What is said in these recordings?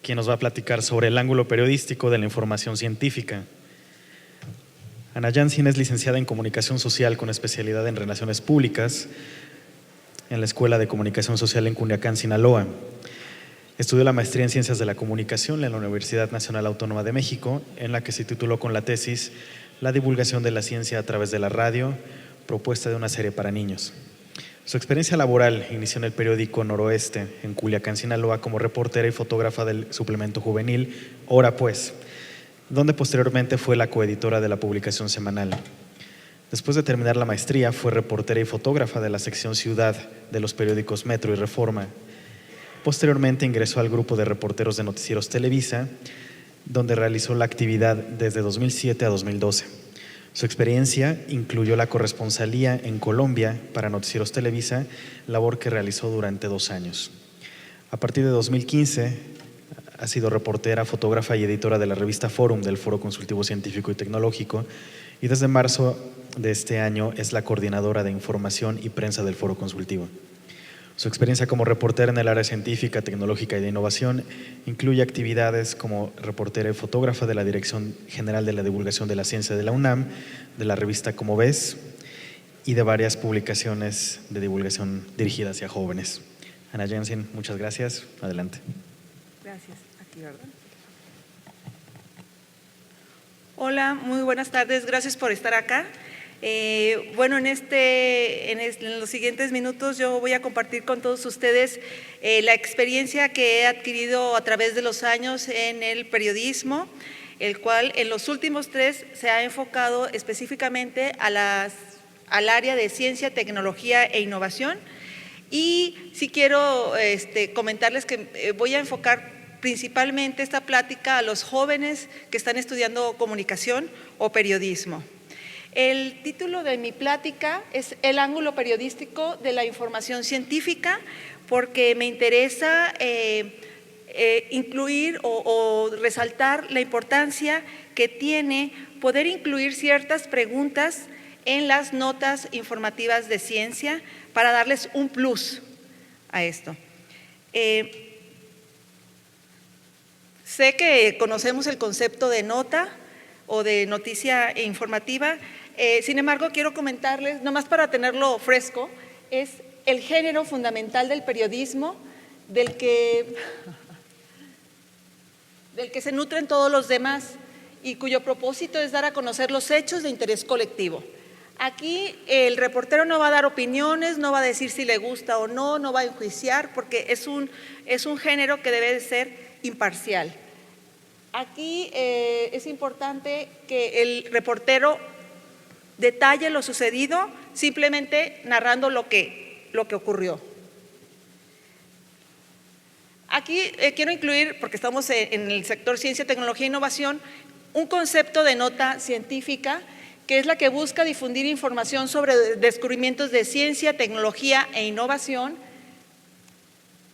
quien nos va a platicar sobre el ángulo periodístico de la información científica. Ana Jansin es licenciada en Comunicación Social con especialidad en Relaciones Públicas en la Escuela de Comunicación Social en Culiacán, Sinaloa. Estudió la maestría en Ciencias de la Comunicación en la Universidad Nacional Autónoma de México, en la que se tituló con la tesis La divulgación de la ciencia a través de la radio, propuesta de una serie para niños. Su experiencia laboral inició en el periódico Noroeste, en Culiacán, Sinaloa, como reportera y fotógrafa del suplemento juvenil Hora Pues, donde posteriormente fue la coeditora de la publicación semanal. Después de terminar la maestría, fue reportera y fotógrafa de la sección Ciudad de los periódicos Metro y Reforma. Posteriormente ingresó al grupo de reporteros de Noticieros Televisa, donde realizó la actividad desde 2007 a 2012. Su experiencia incluyó la corresponsalía en Colombia para Noticieros Televisa, labor que realizó durante 2 años. A partir de 2015 ha sido reportera, fotógrafa y editora de la revista Fórum del Foro Consultivo Científico y Tecnológico, y desde marzo de este año es la coordinadora de información y prensa del Foro Consultivo. Su experiencia como reportera en el área científica, tecnológica y de innovación incluye actividades como reportera y fotógrafa de la Dirección General de la Divulgación de la Ciencia de la UNAM, de la revista Como Ves y de varias publicaciones de divulgación dirigidas hacia jóvenes. Ana Jansin, muchas gracias. Adelante. Gracias. Aquí, ¿verdad? Hola, muy buenas tardes. Gracias por estar acá. Bueno, en los siguientes minutos yo voy a compartir con todos ustedes la experiencia que he adquirido a través de los años en el periodismo, el cual en los últimos 3 se ha enfocado específicamente al área de ciencia, tecnología e innovación. Y sí quiero comentarles que voy a enfocar principalmente esta plática a los jóvenes que están estudiando comunicación o periodismo. El título de mi plática es El ángulo periodístico de la información científica, porque me interesa incluir o resaltar la importancia que tiene poder incluir ciertas preguntas en las notas informativas de ciencia para darles un plus a esto. Sé que conocemos el concepto de nota o de noticia informativa. Sin embargo, quiero comentarles, nomás para tenerlo fresco, es el género fundamental del periodismo del que se nutren todos los demás y cuyo propósito es dar a conocer los hechos de interés colectivo. Aquí el reportero no va a dar opiniones, no va a decir si le gusta o no, no va a enjuiciar, porque es un género que debe de ser imparcial. Aquí es importante que el reportero detalle lo sucedido, simplemente narrando lo que ocurrió. Aquí quiero incluir, porque estamos en el sector ciencia, tecnología e innovación, un concepto de nota científica que es la que busca difundir información sobre descubrimientos de ciencia, tecnología e innovación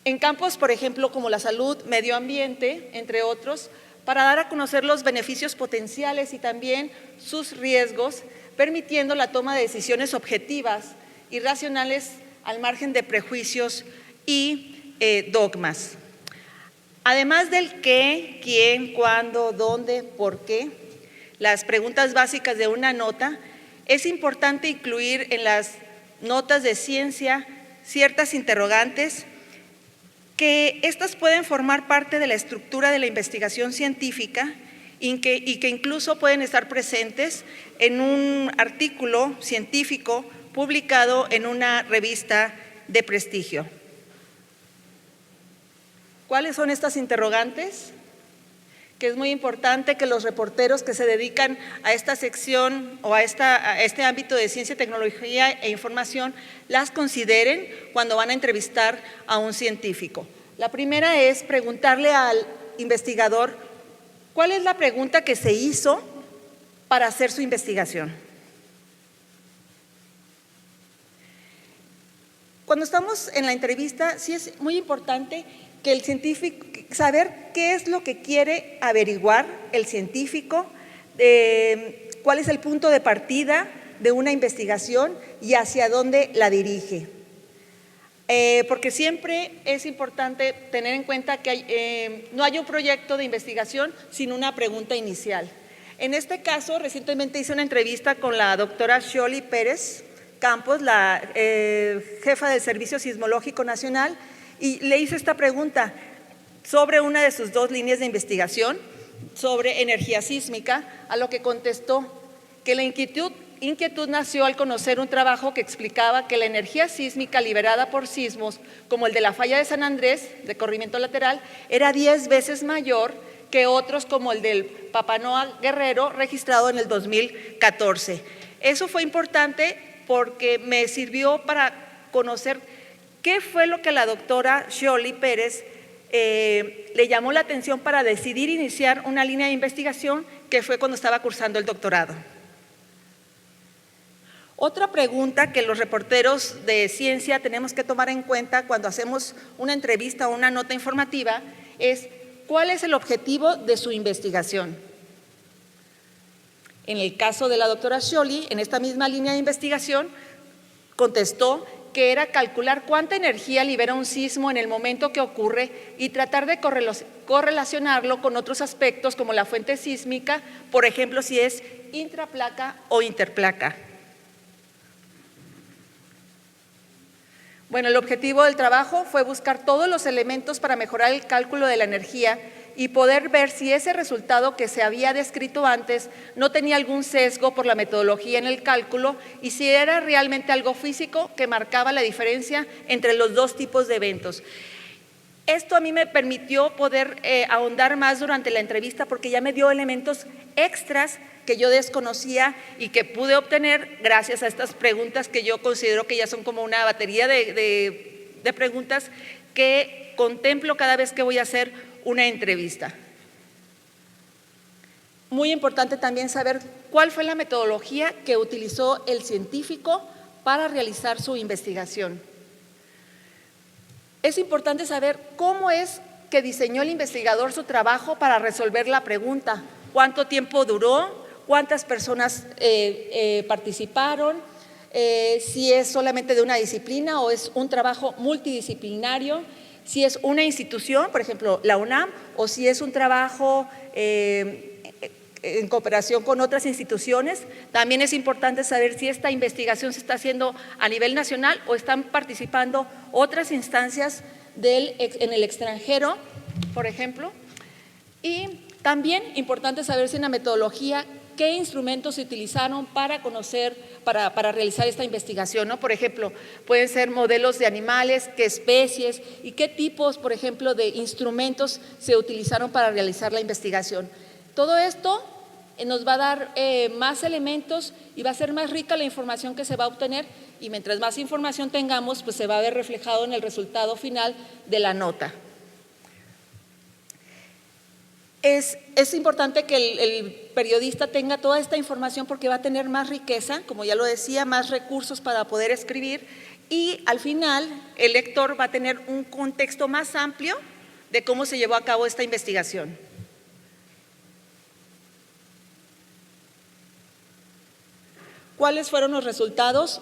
en campos, por ejemplo, como la salud, medio ambiente, entre otros, para dar a conocer los beneficios potenciales y también sus riesgos, permitiendo la toma de decisiones objetivas y racionales al margen de prejuicios y dogmas. Además del qué, quién, cuándo, dónde, por qué, las preguntas básicas de una nota, es importante incluir en las notas de ciencia ciertas interrogantes que estas pueden formar parte de la estructura de la investigación científica y que incluso pueden estar presentes en un artículo científico publicado en una revista de prestigio. ¿Cuáles son estas interrogantes? Que es muy importante que los reporteros que se dedican a esta sección o a este ámbito de ciencia, tecnología e información las consideren cuando van a entrevistar a un científico. La primera es preguntarle al investigador cuál es la pregunta que se hizo para hacer su investigación. Cuando estamos en la entrevista, sí es muy importante que el científico, saber qué es lo que quiere averiguar el científico, cuál es el punto de partida de una investigación y hacia dónde la dirige. porque siempre es importante tener en cuenta que no hay un proyecto de investigación sin una pregunta inicial. En este caso, recientemente hice una entrevista con la doctora Xioli Pérez Campos, la jefa del Servicio Sismológico Nacional, y le hice esta pregunta sobre una de sus 2 líneas de investigación sobre energía sísmica, a lo que contestó que la inquietud nació al conocer un trabajo que explicaba que la energía sísmica liberada por sismos, como el de la falla de San Andrés, de corrimiento lateral, era 10 veces mayor que otros como el del Papanoa Guerrero, registrado en el 2014. Eso fue importante porque me sirvió para conocer qué fue lo que la doctora Xioli Pérez le llamó la atención para decidir iniciar una línea de investigación, que fue cuando estaba cursando el doctorado. Otra pregunta que los reporteros de ciencia tenemos que tomar en cuenta cuando hacemos una entrevista o una nota informativa es: ¿cuál es el objetivo de su investigación? En el caso de la doctora Xioli, en esta misma línea de investigación, contestó que era calcular cuánta energía libera un sismo en el momento que ocurre y tratar de correlacionarlo con otros aspectos como la fuente sísmica, por ejemplo, si es intraplaca o interplaca. Bueno, el objetivo del trabajo fue buscar todos los elementos para mejorar el cálculo de la energía y poder ver si ese resultado que se había descrito antes no tenía algún sesgo por la metodología en el cálculo y si era realmente algo físico que marcaba la diferencia entre los 2 tipos de eventos. Esto a mí me permitió poder ahondar más durante la entrevista, porque ya me dio elementos extras que yo desconocía y que pude obtener gracias a estas preguntas que yo considero que ya son como una batería de preguntas que contemplo cada vez que voy a hacer una entrevista. Muy importante también saber cuál fue la metodología que utilizó el científico para realizar su investigación. Es importante saber cómo es que diseñó el investigador su trabajo para resolver la pregunta: ¿cuánto tiempo duró? ¿Cuántas personas participaron? Si es solamente de una disciplina o es un trabajo multidisciplinario, si es una institución, por ejemplo, la UNAM, o si es un trabajo en cooperación con otras instituciones. También es importante saber si esta investigación se está haciendo a nivel nacional o están participando otras instancias en el extranjero, por ejemplo. Y también importante saber si en la metodología qué instrumentos se utilizaron para conocer, para realizar esta investigación, ¿no? Por ejemplo, pueden ser modelos de animales, qué especies y qué tipos, por ejemplo, de instrumentos se utilizaron para realizar la investigación. Todo esto nos va a dar más elementos y va a ser más rica la información que se va a obtener, y mientras más información tengamos, pues se va a ver reflejado en el resultado final de la nota. Es importante que el periodista tenga toda esta información, porque va a tener más riqueza, como ya lo decía, más recursos para poder escribir, y al final el lector va a tener un contexto más amplio de cómo se llevó a cabo esta investigación. ¿Cuáles fueron los resultados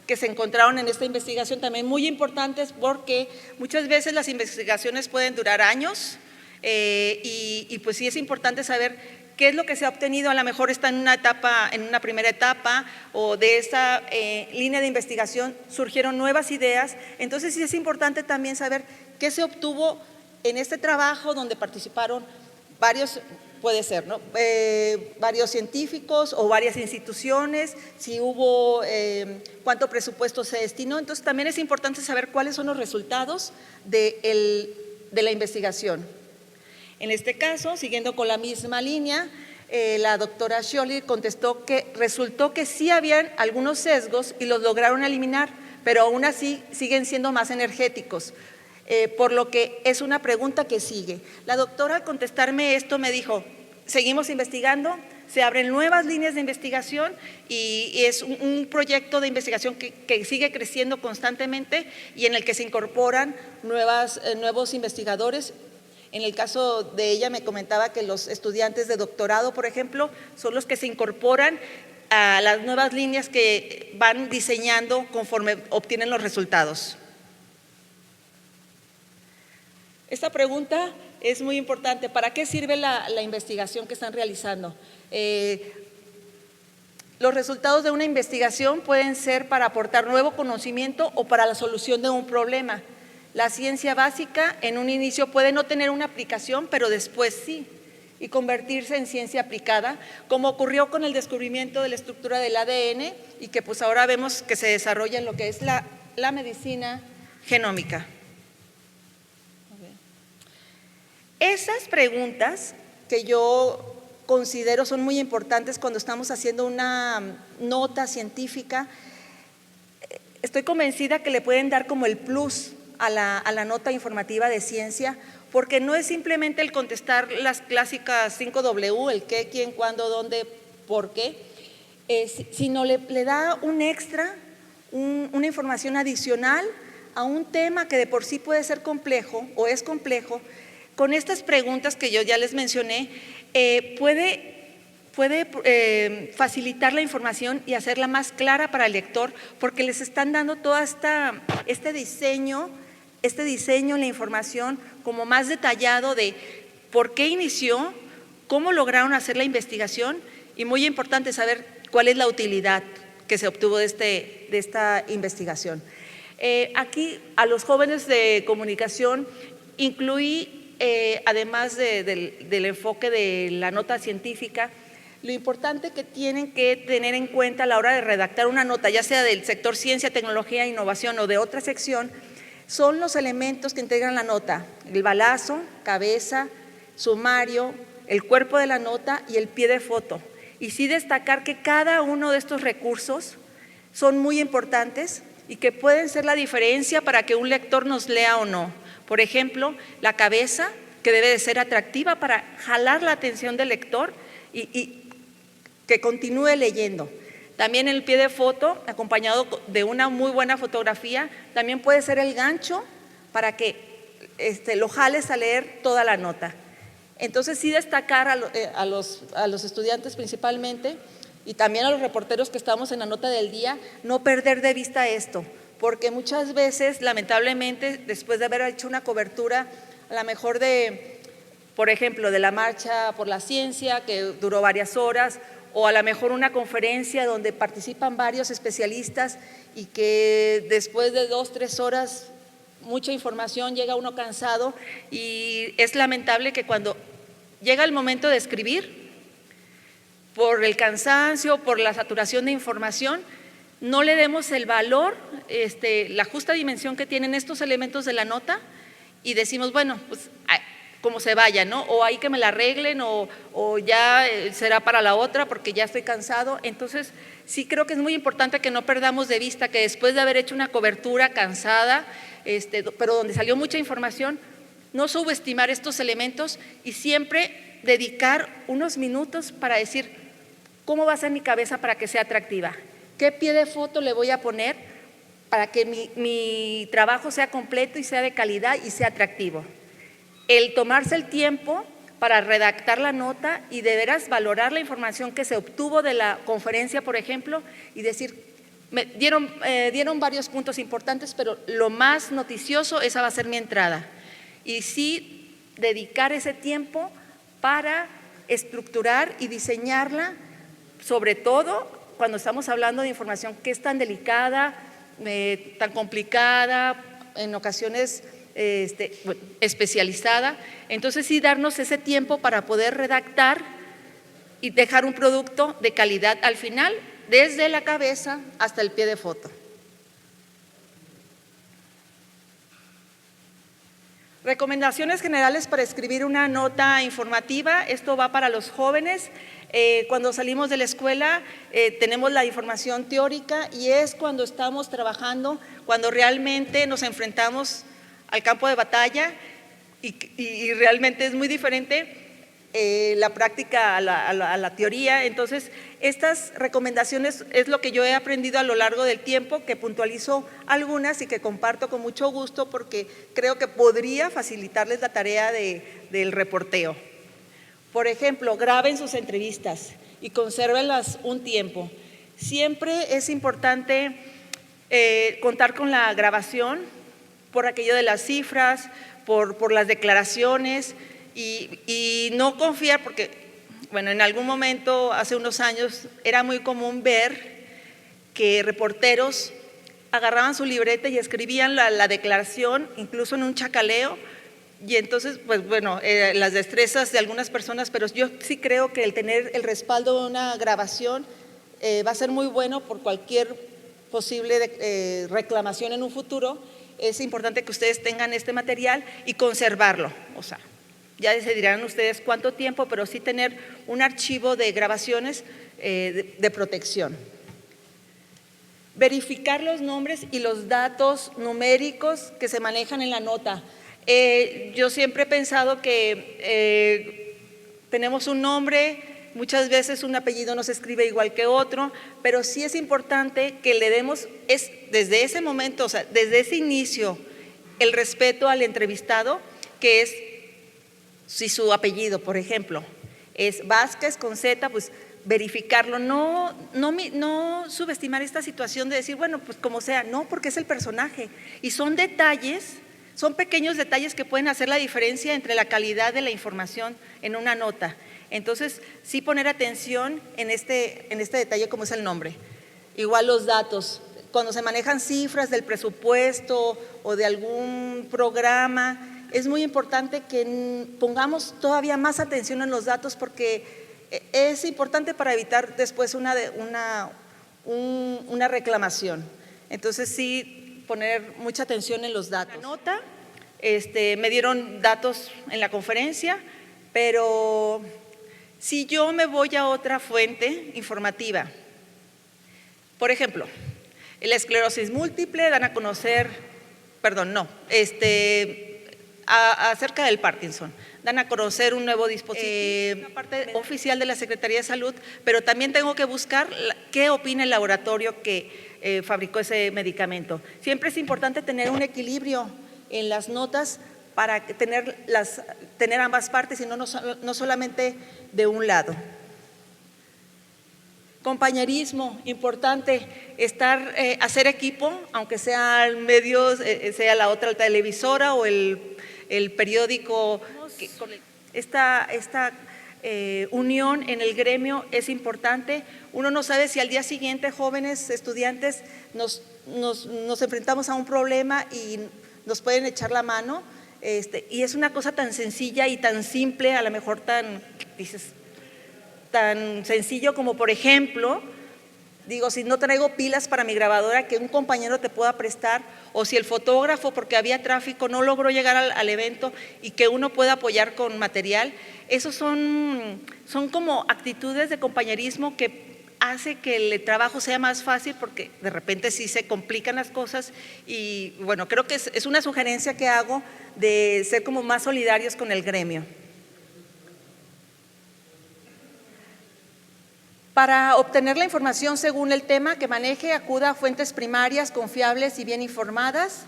que se encontraron en esta investigación? También muy importantes, porque muchas veces las investigaciones pueden durar años y pues sí es importante saber qué es lo que se ha obtenido. A lo mejor está en una primera etapa, o de esa línea de investigación surgieron nuevas ideas. Entonces sí es importante también saber qué se obtuvo en este trabajo, donde participaron varios, puede ser, ¿no? Varios científicos o varias instituciones, si hubo, cuánto presupuesto se destinó. Entonces también es importante saber cuáles son los resultados de la investigación. En este caso, siguiendo con la misma línea, la doctora Xioli contestó que resultó que sí habían algunos sesgos y los lograron eliminar, pero aún así siguen siendo más energéticos. Por lo que es una pregunta que sigue. La doctora, al contestarme esto, me dijo: seguimos investigando, se abren nuevas líneas de investigación y es un proyecto de investigación que sigue creciendo constantemente y en el que se incorporan nuevos investigadores. En el caso de ella me comentaba que los estudiantes de doctorado, por ejemplo, son los que se incorporan a las nuevas líneas que van diseñando conforme obtienen los resultados. Esta pregunta es muy importante. ¿Para qué sirve la investigación que están realizando? Los resultados de una investigación pueden ser para aportar nuevo conocimiento o para la solución de un problema. La ciencia básica en un inicio puede no tener una aplicación, pero después sí, y convertirse en ciencia aplicada, como ocurrió con el descubrimiento de la estructura del ADN y que pues ahora vemos que se desarrolla en lo que es la medicina genómica. Esas preguntas que yo considero son muy importantes cuando estamos haciendo una nota científica, estoy convencida que le pueden dar como el plus a la nota informativa de ciencia, porque no es simplemente el contestar las clásicas 5W, el qué, quién, cuándo, dónde, por qué, sino le da un extra, una información adicional a un tema que de por sí puede ser complejo o es complejo. Con estas preguntas que yo ya les mencioné, puede facilitar la información y hacerla más clara para el lector, porque les están dando todo este diseño en la información como más detallado de por qué inició, cómo lograron hacer la investigación y muy importante saber cuál es la utilidad que se obtuvo de esta investigación. Aquí a los jóvenes de comunicación incluí, además del enfoque de la nota científica, lo importante que tienen que tener en cuenta a la hora de redactar una nota, ya sea del sector ciencia, tecnología, innovación o de otra sección, son los elementos que integran la nota: el balazo, cabeza, sumario, el cuerpo de la nota y el pie de foto. Y sí destacar que cada uno de estos recursos son muy importantes y que pueden ser la diferencia para que un lector nos lea o no. Por ejemplo, la cabeza, que debe de ser atractiva para jalar la atención del lector y que continúe leyendo. También el pie de foto, acompañado de una muy buena fotografía, también puede ser el gancho para que lo jales a leer toda la nota. Entonces sí destacar a los estudiantes principalmente y también a los reporteros que estamos en la nota del día, no perder de vista esto, porque muchas veces, lamentablemente, después de haber hecho una cobertura, a lo mejor por ejemplo, de la Marcha por la Ciencia, que duró varias horas, o a lo mejor una conferencia donde participan varios especialistas y que después de 2, 3 horas, mucha información, llega uno cansado y es lamentable que cuando llega el momento de escribir, por el cansancio, por la saturación de información, no le demos el valor, la justa dimensión que tienen estos elementos de la nota y decimos, bueno, pues como se vaya, ¿no? O hay que me la arreglen o ya será para la otra porque ya estoy cansado. Entonces, sí creo que es muy importante que no perdamos de vista que después de haber hecho una cobertura cansada, pero donde salió mucha información, no subestimar estos elementos y siempre dedicar unos minutos para decir cómo va a ser mi cabeza para que sea atractiva, qué pie de foto le voy a poner para que mi trabajo sea completo y sea de calidad y sea atractivo. El tomarse el tiempo para redactar la nota y de veras valorar la información que se obtuvo de la conferencia, por ejemplo, y decir, me dieron varios puntos importantes, pero lo más noticioso, esa va a ser mi entrada. Y sí dedicar ese tiempo para estructurar y diseñarla, sobre todo cuando estamos hablando de información que es tan delicada, tan complicada, en ocasiones especializada. Entonces sí darnos ese tiempo para poder redactar y dejar un producto de calidad al final, desde la cabeza hasta el pie de foto. Recomendaciones generales para escribir una nota informativa. Esto va para los jóvenes. Cuando salimos de la escuela tenemos la información teórica y es cuando estamos trabajando, cuando realmente nos enfrentamos al campo de batalla y realmente es muy diferente la práctica a la teoría. Entonces, estas recomendaciones es lo que yo he aprendido a lo largo del tiempo, que puntualizo algunas y que comparto con mucho gusto porque creo que podría facilitarles la tarea del reporteo. Por ejemplo, graben sus entrevistas y consérvenlas un tiempo. Siempre es importante contar con la grabación por aquello de las cifras, por las declaraciones y no confiar porque, bueno, en algún momento, hace unos años, era muy común ver que reporteros agarraban su libreta y escribían la declaración, incluso en un chacaleo, y entonces, pues bueno, las destrezas de algunas personas, pero yo sí creo que el tener el respaldo de una grabación va a ser muy bueno por cualquier posible reclamación en un futuro. Es importante que ustedes tengan este material y conservarlo, o sea, ya decidirán ustedes cuánto tiempo, pero sí tener un archivo de grabaciones de protección. Verificar los nombres y los datos numéricos que se manejan en la nota. Yo siempre he pensado que tenemos un nombre, muchas veces un apellido no se escribe igual que otro, pero sí es importante que le demos, desde ese momento, o sea, desde ese inicio, el respeto al entrevistado, que es, si su apellido, por ejemplo, es Vázquez con Z, pues verificarlo, no subestimar esta situación de decir, bueno, pues como sea, no, porque es el personaje. Y son detalles, son pequeños detalles que pueden hacer la diferencia entre la calidad de la información en una nota. Entonces, sí poner atención en este detalle como es el nombre. Igual los datos, cuando se manejan cifras del presupuesto o de algún programa, es muy importante que pongamos todavía más atención en los datos porque es importante para evitar después una reclamación. Entonces, sí, poner mucha atención en los datos. La nota, me dieron datos en la conferencia, pero si yo me voy a otra fuente informativa, por ejemplo, la esclerosis múltiple, dan a conocer, perdón, no, acerca del Parkinson, dan a conocer un nuevo dispositivo, una parte oficial de la Secretaría de Salud, pero también tengo que buscar qué opina el laboratorio que fabricó ese medicamento. Siempre es importante tener un equilibrio en las notas para tener ambas partes y no solamente de un lado. Compañerismo, importante, hacer equipo, aunque sea medios, sea la otra televisora o el periódico. Esta unión en el gremio es importante. Uno no sabe si al día siguiente, jóvenes estudiantes, nos enfrentamos a un problema y nos pueden echar la mano. Y es una cosa tan sencilla y tan simple, a lo mejor tan sencillo como, por ejemplo, si no traigo pilas para mi grabadora que un compañero te pueda prestar, o si el fotógrafo, porque había tráfico, no logró llegar al evento y que uno pueda apoyar con material. Esos son como actitudes de compañerismo que hace que el trabajo sea más fácil, porque de repente sí se complican las cosas y bueno, creo que es una sugerencia que hago de ser como más solidarios con el gremio. Para obtener la información según el tema que maneje, acuda a fuentes primarias, confiables y bien informadas.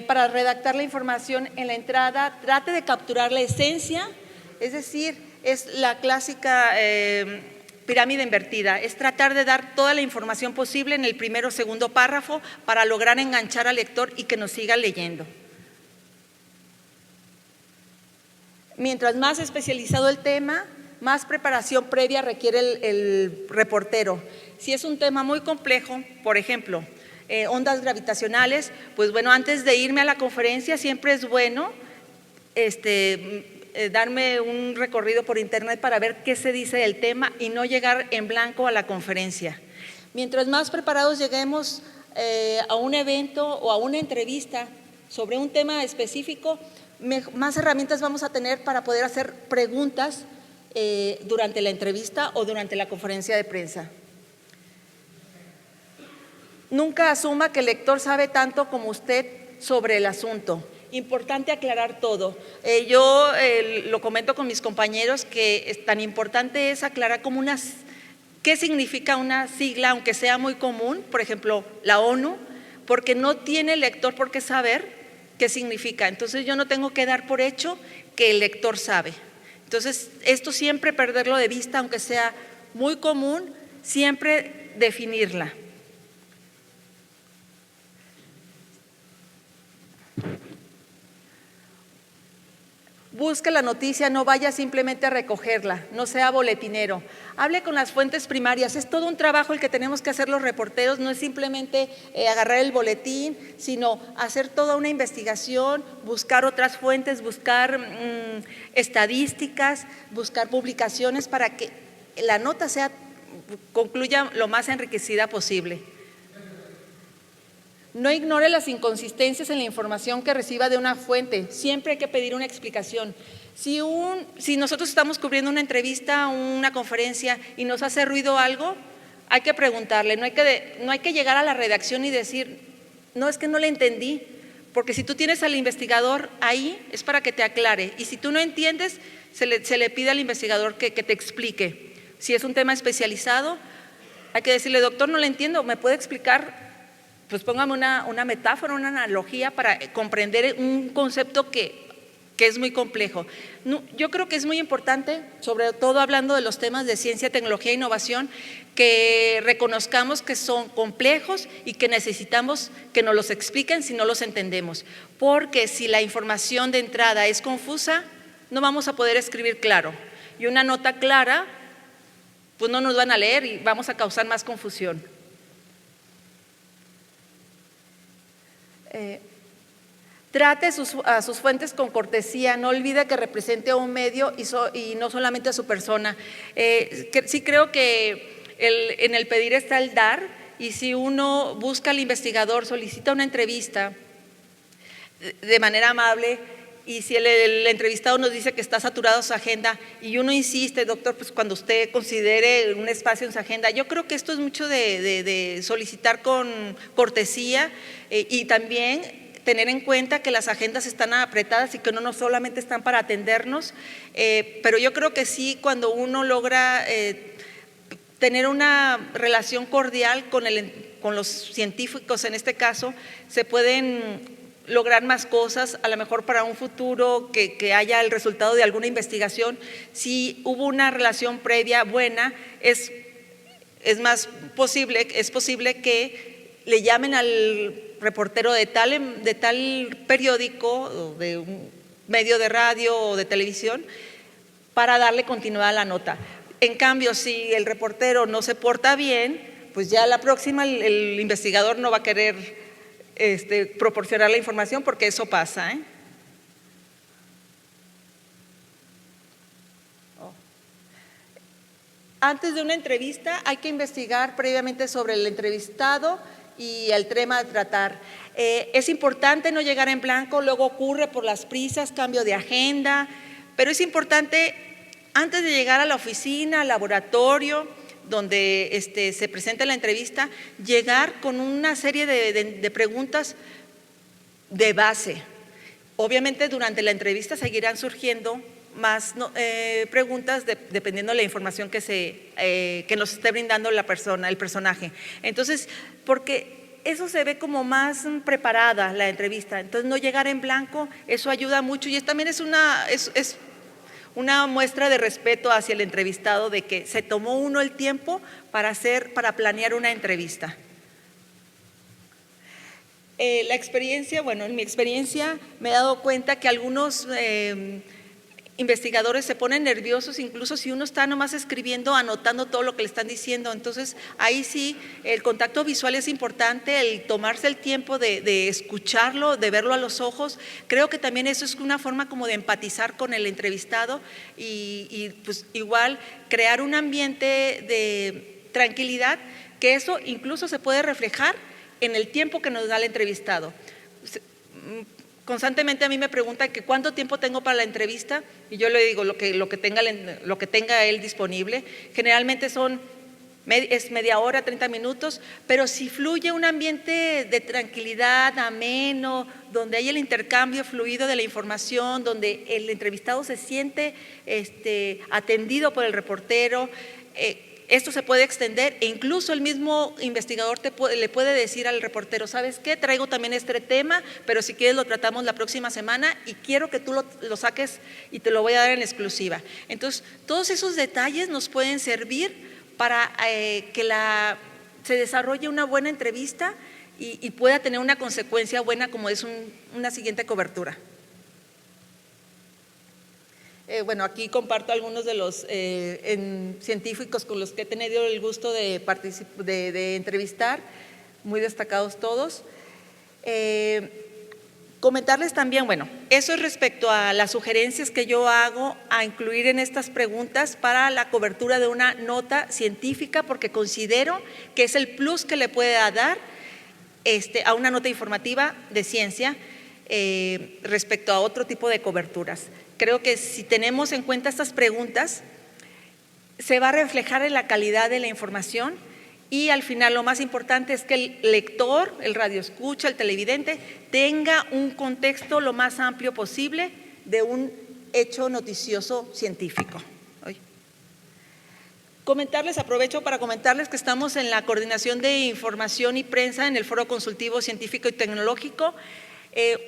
Para redactar la información en la entrada, trate de capturar la esencia, es decir, es la clásica pirámide invertida, es tratar de dar toda la información posible en el primero o segundo párrafo para lograr enganchar al lector y que nos siga leyendo. Mientras más especializado el tema, más preparación previa requiere el reportero. Si es un tema muy complejo, por ejemplo, ondas gravitacionales, pues bueno, antes de irme a la conferencia siempre es bueno darme un recorrido por internet para ver qué se dice del tema y no llegar en blanco a la conferencia. Mientras más preparados lleguemos a un evento o a una entrevista sobre un tema específico, más herramientas vamos a tener para poder hacer preguntas durante la entrevista o durante la conferencia de prensa. Nunca asuma que el lector sabe tanto como usted sobre el asunto. Importante aclarar todo. Yo lo comento con mis compañeros que es tan importante es aclarar como qué significa una sigla, aunque sea muy común, por ejemplo, la ONU, porque no tiene el lector por qué saber qué significa. Entonces yo no tengo que dar por hecho que el lector sabe. Entonces, esto siempre perderlo de vista, aunque sea muy común, siempre definirla. busque la noticia, no vaya simplemente a recogerla, no sea boletinero. Hable con las fuentes primarias, es todo un trabajo el que tenemos que hacer los reporteros, no es simplemente agarrar el boletín, sino hacer toda una investigación, buscar otras fuentes, buscar estadísticas, buscar publicaciones para que la nota concluya lo más enriquecida posible. No ignore las inconsistencias en la información que reciba de una fuente. Siempre hay que pedir una explicación. Si nosotros estamos cubriendo una entrevista, una conferencia y nos hace ruido algo, hay que preguntarle. No hay que llegar a la redacción y decir, no, es que no le entendí. Porque si tú tienes al investigador ahí, es para que te aclare. Y si tú no entiendes, se le pide al investigador que te explique. Si es un tema especializado, hay que decirle, doctor, no le entiendo, ¿me puede explicar? Pues póngame una metáfora, una analogía para comprender un concepto que es muy complejo. Yo creo que es muy importante, sobre todo hablando de los temas de ciencia, tecnología e innovación, que reconozcamos que son complejos y que necesitamos que nos los expliquen si no los entendemos. Porque si la información de entrada es confusa, no vamos a poder escribir claro. Y una nota clara, pues no nos van a leer y vamos a causar más confusión. Trate a sus fuentes con cortesía, no olvide que represente a un medio y no solamente a su persona. Sí creo que en el pedir está el dar, y si uno busca al investigador, solicita una entrevista de manera amable, y si el entrevistado nos dice que está saturado su agenda y uno insiste, doctor, pues cuando usted considere un espacio en su agenda, yo creo que esto es mucho de solicitar con cortesía y también tener en cuenta que las agendas están apretadas y que no solamente están para atendernos, pero yo creo que sí, cuando uno logra tener una relación cordial con los científicos, en este caso, se pueden lograr más cosas, a lo mejor para un futuro que haya el resultado de alguna investigación. Si hubo una relación previa buena, es posible que le llamen al reportero de tal periódico o de un medio de radio o de televisión para darle continuidad a la nota. En cambio, si el reportero no se porta bien, pues ya la próxima el investigador no va a querer proporcionar la información, porque eso pasa. Antes de una entrevista hay que investigar previamente sobre el entrevistado y el tema a tratar. Es importante no llegar en blanco, luego ocurre por las prisas, cambio de agenda, pero es importante antes de llegar a la oficina, al laboratorio, donde se presenta la entrevista, llegar con una serie de preguntas de base. Obviamente durante la entrevista seguirán surgiendo más preguntas dependiendo de la información que nos esté brindando la persona, el personaje. Entonces, porque eso se ve como más preparada la entrevista, entonces no llegar en blanco, eso ayuda mucho y también es una muestra de respeto hacia el entrevistado, de que se tomó uno el tiempo para planear una entrevista. En mi experiencia me he dado cuenta que algunos investigadores se ponen nerviosos, incluso si uno está nomás escribiendo, anotando todo lo que le están diciendo. Entonces, ahí sí, el contacto visual es importante, el tomarse el tiempo de escucharlo, de verlo a los ojos. Creo que también eso es una forma como de empatizar con el entrevistado y pues igual crear un ambiente de tranquilidad, que eso incluso se puede reflejar en el tiempo que nos da el entrevistado. Constantemente a mí me preguntan que cuánto tiempo tengo para la entrevista y yo le digo lo que tenga él disponible. Generalmente es media hora, 30 minutos, pero si fluye un ambiente de tranquilidad, ameno, donde hay el intercambio fluido de la información, donde el entrevistado se siente atendido por el reportero, esto se puede extender e incluso el mismo investigador le puede decir al reportero, ¿sabes qué? Traigo también este tema, pero si quieres lo tratamos la próxima semana y quiero que tú lo saques y te lo voy a dar en exclusiva. Entonces, todos esos detalles nos pueden servir para que se desarrolle una buena entrevista y pueda tener una consecuencia buena como es una siguiente cobertura. Bueno, aquí comparto algunos de los científicos con los que he tenido el gusto de entrevistar, muy destacados todos. Comentarles también, bueno, eso es respecto a las sugerencias que yo hago a incluir en estas preguntas para la cobertura de una nota científica, porque considero que es el plus que le puede dar a una nota informativa de ciencia respecto a otro tipo de coberturas. Creo que si tenemos en cuenta estas preguntas, se va a reflejar en la calidad de la información. Y al final lo más importante es que el lector, el radioescucha, el televidente, tenga un contexto lo más amplio posible de un hecho noticioso científico. Aprovecho para comentarles que estamos en la Coordinación de Información y Prensa en el Foro Consultivo Científico y Tecnológico.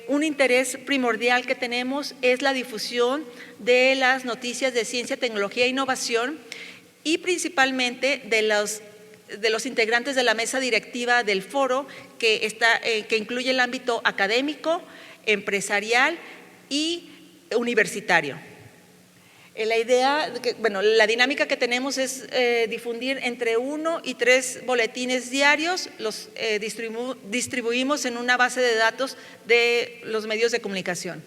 Un interés primordial que tenemos es la difusión de las noticias de ciencia, tecnología e innovación y principalmente de los integrantes de la mesa directiva del foro, que incluye el ámbito académico, empresarial y universitario. La dinámica que tenemos es difundir entre 1 y 3 boletines diarios, los distribuimos en una base de datos de los medios de comunicación.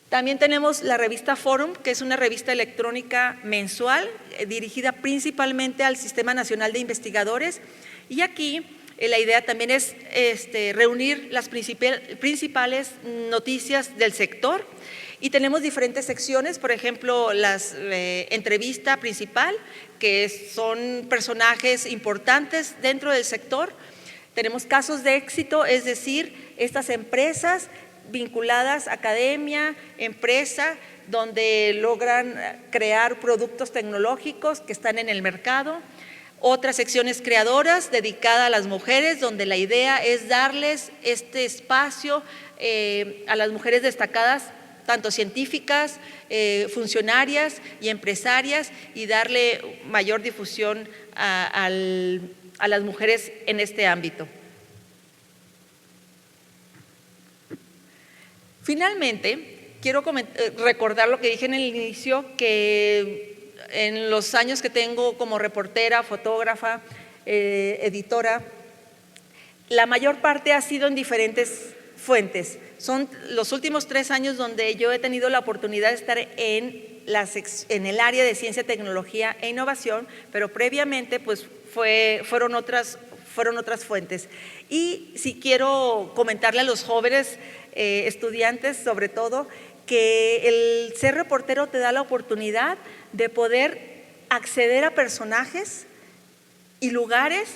También tenemos la revista Forum, que es una revista electrónica mensual dirigida principalmente al Sistema Nacional de Investigadores, y aquí la idea también es reunir las principales noticias del sector, y tenemos diferentes secciones, por ejemplo, la entrevista principal, que son personajes importantes dentro del sector. Tenemos casos de éxito, es decir, estas empresas vinculadas a academia, empresa, donde logran crear productos tecnológicos que están en el mercado. Otras secciones creadoras dedicadas a las mujeres, donde la idea es darles este espacio a las mujeres destacadas, tanto científicas, funcionarias y empresarias, y darle mayor difusión a las mujeres en este ámbito. Finalmente, quiero recordar lo que dije en el inicio, que en los años que tengo como reportera, fotógrafa, editora, la mayor parte ha sido en diferentes fuentes. Son los últimos 3 años donde yo he tenido la oportunidad de estar en el área de ciencia, tecnología e innovación, pero previamente pues fueron otras fuentes. Y sí quiero comentarle a los jóvenes estudiantes, sobre todo, que el ser reportero te da la oportunidad de poder acceder a personajes y lugares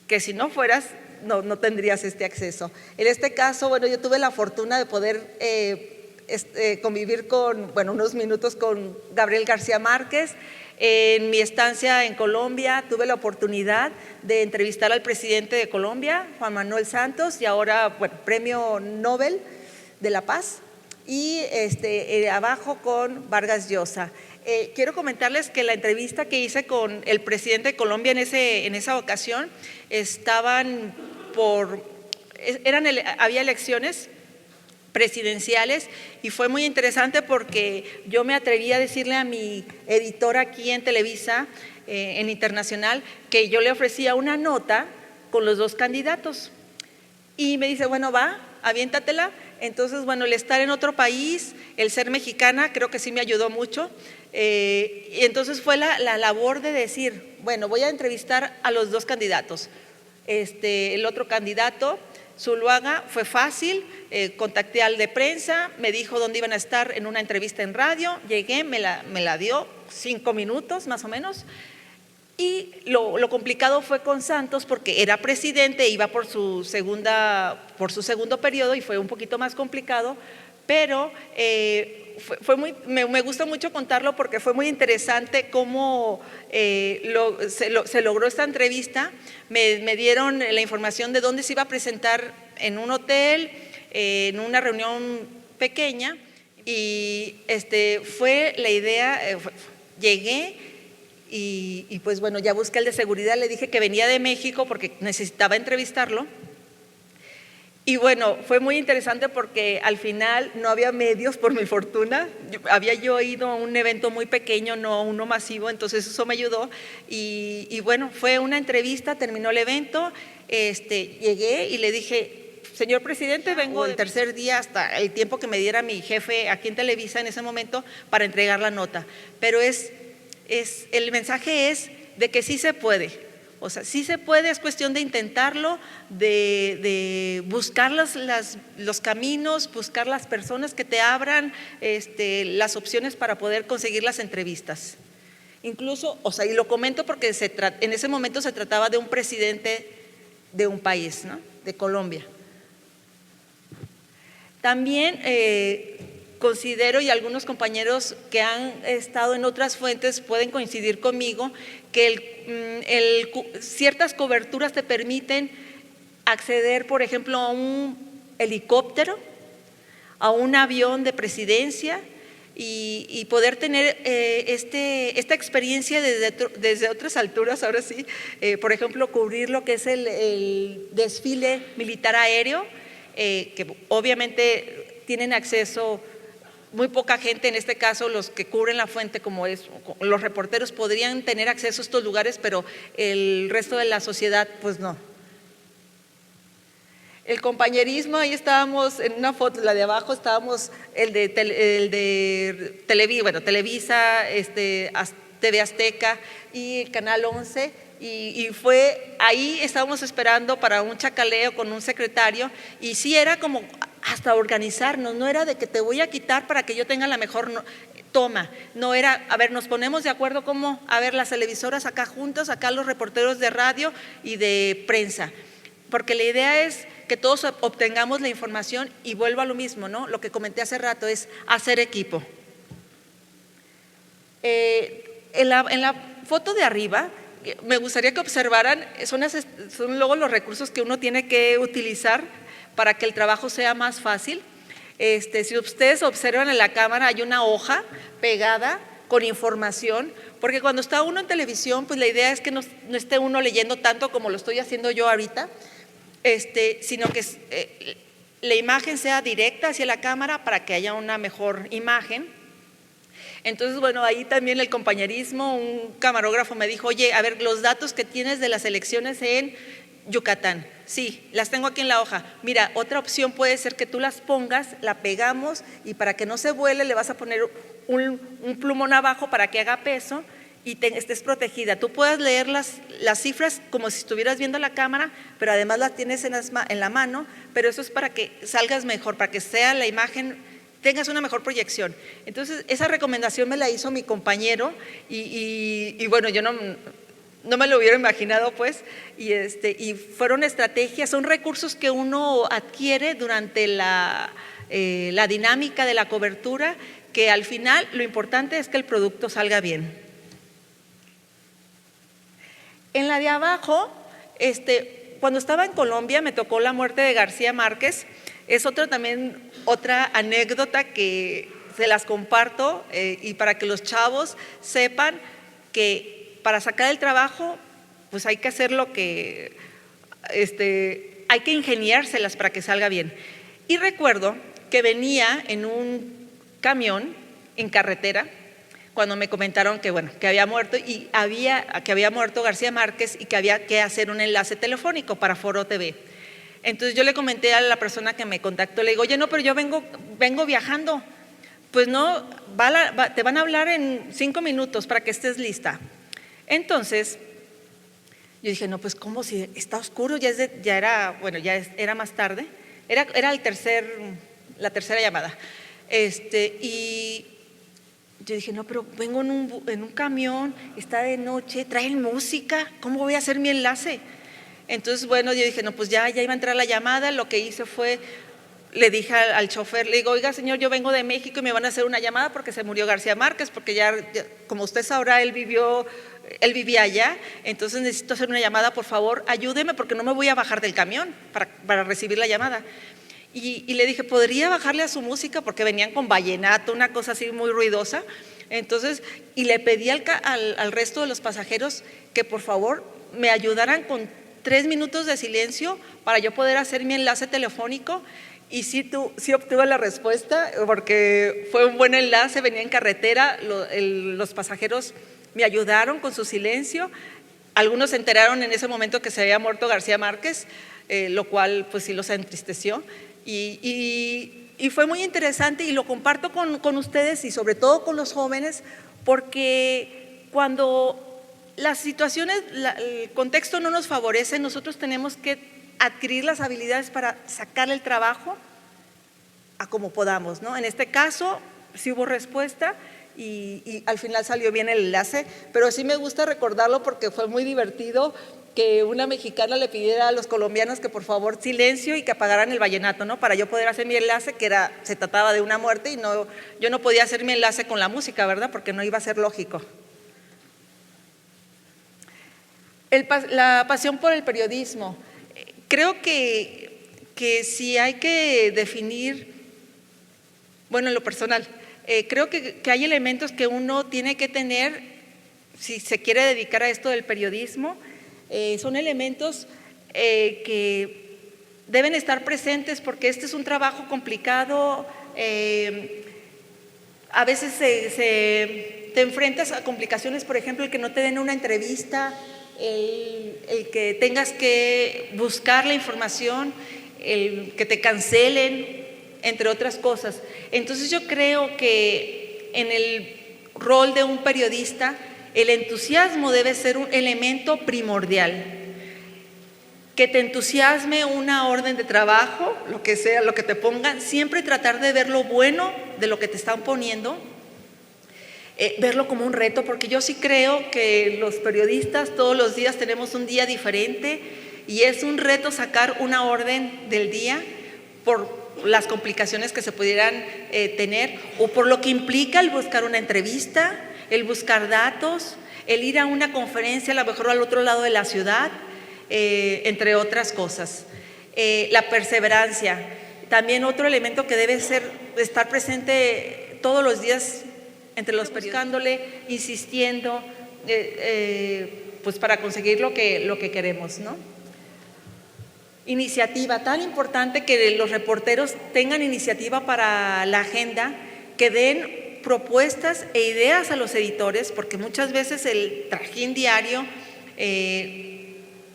que si no fueras no tendrías este acceso. En este caso, bueno, yo tuve la fortuna de poder convivir unos minutos con Gabriel García Márquez. En mi estancia en Colombia tuve la oportunidad de entrevistar al presidente de Colombia, Juan Manuel Santos, y ahora Premio Nobel de la Paz, y abajo con Vargas Llosa. Quiero comentarles que la entrevista que hice con el presidente de Colombia en esa ocasión, había elecciones presidenciales, y fue muy interesante porque yo me atreví a decirle a mi editora aquí en Televisa, en Internacional, que yo le ofrecía una nota con los 2 candidatos, y me dice, bueno, va, aviéntatela. Entonces, bueno, el estar en otro país, el ser mexicana, creo que sí me ayudó mucho, y entonces fue la labor de decir, bueno, voy a entrevistar a los 2 candidatos. El otro candidato, Zuluaga, fue fácil, contacté al de prensa, me dijo dónde iban a estar en una entrevista en radio, llegué, me la dio 5 minutos más o menos, y lo complicado fue con Santos porque era presidente, iba por su segundo periodo y fue un poquito más complicado, pero me gusta mucho contarlo porque fue muy interesante cómo se logró esta entrevista. Me dieron la información de dónde se iba a presentar, en un hotel, en una reunión pequeña, y fue la idea. Llegué y pues bueno, ya busqué el de seguridad, le dije que venía de México porque necesitaba entrevistarlo. Y bueno, fue muy interesante porque al final no había medios, por mi fortuna. Había yo ido a un evento muy pequeño, no a uno masivo, entonces eso me ayudó. Y bueno, fue una entrevista, terminó el evento, llegué y le dije: señor presidente, vengo el tercer día hasta el tiempo que me diera mi jefe aquí en Televisa en ese momento para entregar la nota. Pero el mensaje es de que sí se puede. O sea, sí se puede, es cuestión de intentarlo, de buscar los caminos, buscar las personas que te abran las opciones para poder conseguir las entrevistas. Incluso, o sea, y lo comento porque en ese momento se trataba de un presidente de un país, ¿no? De Colombia. También considero, y algunos compañeros que han estado en otras fuentes pueden coincidir conmigo, que ciertas coberturas te permiten acceder, por ejemplo, a un helicóptero, a un avión de presidencia y poder tener esta experiencia desde otras alturas. Ahora sí, por ejemplo, cubrir lo que es el desfile militar aéreo, que obviamente tienen acceso muy poca gente, en este caso los que cubren la fuente, como los reporteros, podrían tener acceso a estos lugares, pero el resto de la sociedad pues no. El compañerismo, ahí estábamos en una foto, la de abajo, estábamos el de Televisa, TV Azteca y el Canal 11, y fue, ahí estábamos esperando para un chacaleo con un secretario, y sí era como hasta organizarnos, no era de que te voy a quitar para que yo tenga la mejor toma, no era, a ver, nos ponemos de acuerdo cómo, a ver, las televisoras acá juntos, acá los reporteros de radio y de prensa, porque la idea es que todos obtengamos la información, y vuelvo a lo mismo, ¿no? Lo que comenté hace rato es hacer equipo. En la foto de arriba, me gustaría que observaran, son luego los recursos que uno tiene que utilizar para que el trabajo sea más fácil. Si ustedes observan en la cámara, hay una hoja pegada con información, porque cuando está uno en televisión, pues la idea es que no esté uno leyendo tanto como lo estoy haciendo yo ahorita, sino que la imagen sea directa hacia la cámara para que haya una mejor imagen. Entonces, bueno, ahí también el compañerismo, un camarógrafo me dijo: oye, a ver, los datos que tienes de las elecciones en Yucatán, sí, las tengo aquí en la hoja. Mira, otra opción puede ser que tú las pongas, la pegamos, y para que no se vuele le vas a poner un plumón abajo para que haga peso y estés protegida. Tú puedes leer las cifras como si estuvieras viendo la cámara, pero además las tienes en la mano, pero eso es para que salgas mejor, para que sea la imagen, tengas una mejor proyección. Entonces, esa recomendación me la hizo mi compañero y bueno, yo no me lo hubiera imaginado, pues, y fueron estrategias, son recursos que uno adquiere durante la dinámica de la cobertura, que al final lo importante es que el producto salga bien. En la de abajo, cuando estaba en Colombia me tocó la muerte de García Márquez. Es otra anécdota que se las comparto, y para que los chavos sepan que para sacar el trabajo pues hay que hacer hay que ingeniárselas para que salga bien. Y recuerdo que venía en un camión en carretera cuando me comentaron que había muerto, y que había muerto García Márquez y que había que hacer un enlace telefónico para Foro TV. Entonces yo le comenté a la persona que me contactó, le digo: oye, no, pero yo vengo viajando. Pues no, te van a hablar en 5 minutos para que estés lista. Entonces yo dije: no, pues ¿cómo? Si está oscuro, ya era más tarde, era la tercera llamada. Y yo dije: no, pero vengo en un camión, está de noche, traen música, ¿cómo voy a hacer mi enlace? Entonces, bueno, yo dije: no, pues ya iba a entrar la llamada. Lo que hice fue, le dije al chofer, le digo: oiga, señor, yo vengo de México y me van a hacer una llamada porque se murió García Márquez, porque ya como usted sabrá, él vivía allá, entonces necesito hacer una llamada, por favor, ayúdeme porque no me voy a bajar del camión para recibir la llamada. Y le dije: ¿podría bajarle a su música? Porque venían con vallenato, una cosa así muy ruidosa. Entonces, y le pedí al resto de los pasajeros que por favor me ayudaran con 3 minutos de silencio para yo poder hacer mi enlace telefónico. Y sí obtuve la respuesta, porque fue un buen enlace, venía en carretera, los pasajeros me ayudaron con su silencio. Algunos se enteraron en ese momento que se había muerto García Márquez, lo cual pues sí los entristeció. Y fue muy interesante, y lo comparto con ustedes y sobre todo con los jóvenes, porque cuando las situaciones, el contexto no nos favorece, nosotros tenemos que adquirir las habilidades para sacar el trabajo a como podamos, ¿no? En este caso sí hubo respuesta y al final salió bien el enlace, pero sí me gusta recordarlo porque fue muy divertido que una mexicana le pidiera a los colombianos que por favor silencio y que apagaran el vallenato, ¿no? Para yo poder hacer mi enlace, se trataba de una muerte y yo no podía hacer mi enlace con la música, ¿verdad? Porque no iba a ser lógico. La pasión por el periodismo. Creo que si hay que definir, bueno, en lo personal, creo que hay elementos que uno tiene que tener si se quiere dedicar a esto del periodismo. Son elementos que deben estar presentes porque este es un trabajo complicado. A veces te enfrentas a complicaciones, por ejemplo, el que no te den una entrevista, el que tengas que buscar la información, el que te cancelen, entre otras cosas. Entonces yo creo que en el rol de un periodista el entusiasmo debe ser un elemento primordial. Que te entusiasme una orden de trabajo, lo que sea, lo que te pongan, siempre tratar de ver lo bueno de lo que te están poniendo. Verlo como un reto, porque yo sí creo que los periodistas todos los días tenemos un día diferente y es un reto sacar una orden del día por las complicaciones que se pudieran tener o por lo que implica el buscar una entrevista, el buscar datos, el ir a una conferencia a lo mejor al otro lado de la ciudad, entre otras cosas. La perseverancia, también otro elemento que debe estar presente todos los días entre los periodistas, buscándole, insistiendo, pues para conseguir lo que queremos, ¿no? Iniciativa, tan importante que los reporteros tengan iniciativa para la agenda, que den propuestas e ideas a los editores, porque muchas veces el trajín diario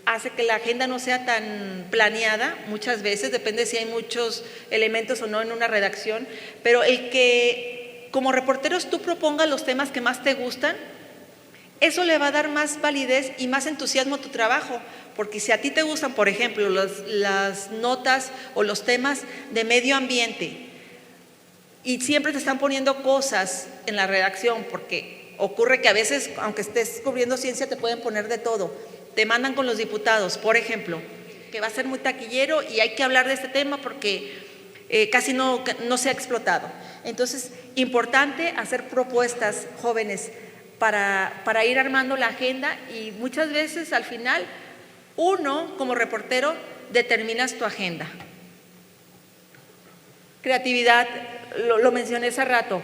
hace que la agenda no sea tan planeada, muchas veces, depende si hay muchos elementos o no en una redacción, pero el que como reporteros tú propongas los temas que más te gustan, eso le va a dar más validez y más entusiasmo a tu trabajo, porque si a ti te gustan, por ejemplo, las notas o los temas de medio ambiente y siempre te están poniendo cosas en la redacción, porque ocurre que a veces, aunque estés cubriendo ciencia, te pueden poner de todo, te mandan con los diputados, por ejemplo, que va a ser muy taquillero y hay que hablar de este tema porque casi no se ha explotado. Entonces, importante hacer propuestas jóvenes para ir armando la agenda y muchas veces al final uno como reportero determinas tu agenda. Creatividad, lo mencioné hace rato.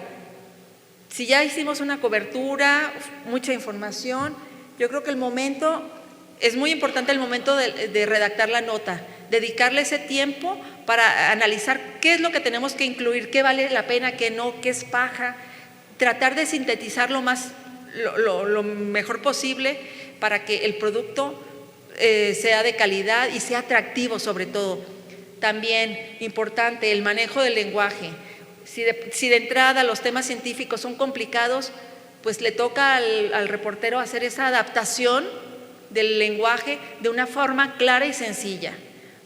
Si ya hicimos una cobertura, mucha información, yo creo que es muy importante el momento de redactar la nota, dedicarle ese tiempo para analizar qué es lo que tenemos que incluir, qué vale la pena, qué no, qué es paja, tratar de sintetizar lo mejor posible para que el producto sea de calidad y sea atractivo sobre todo. También importante el manejo del lenguaje. Si de entrada los temas científicos son complicados, pues le toca al reportero hacer esa adaptación del lenguaje de una forma clara y sencilla,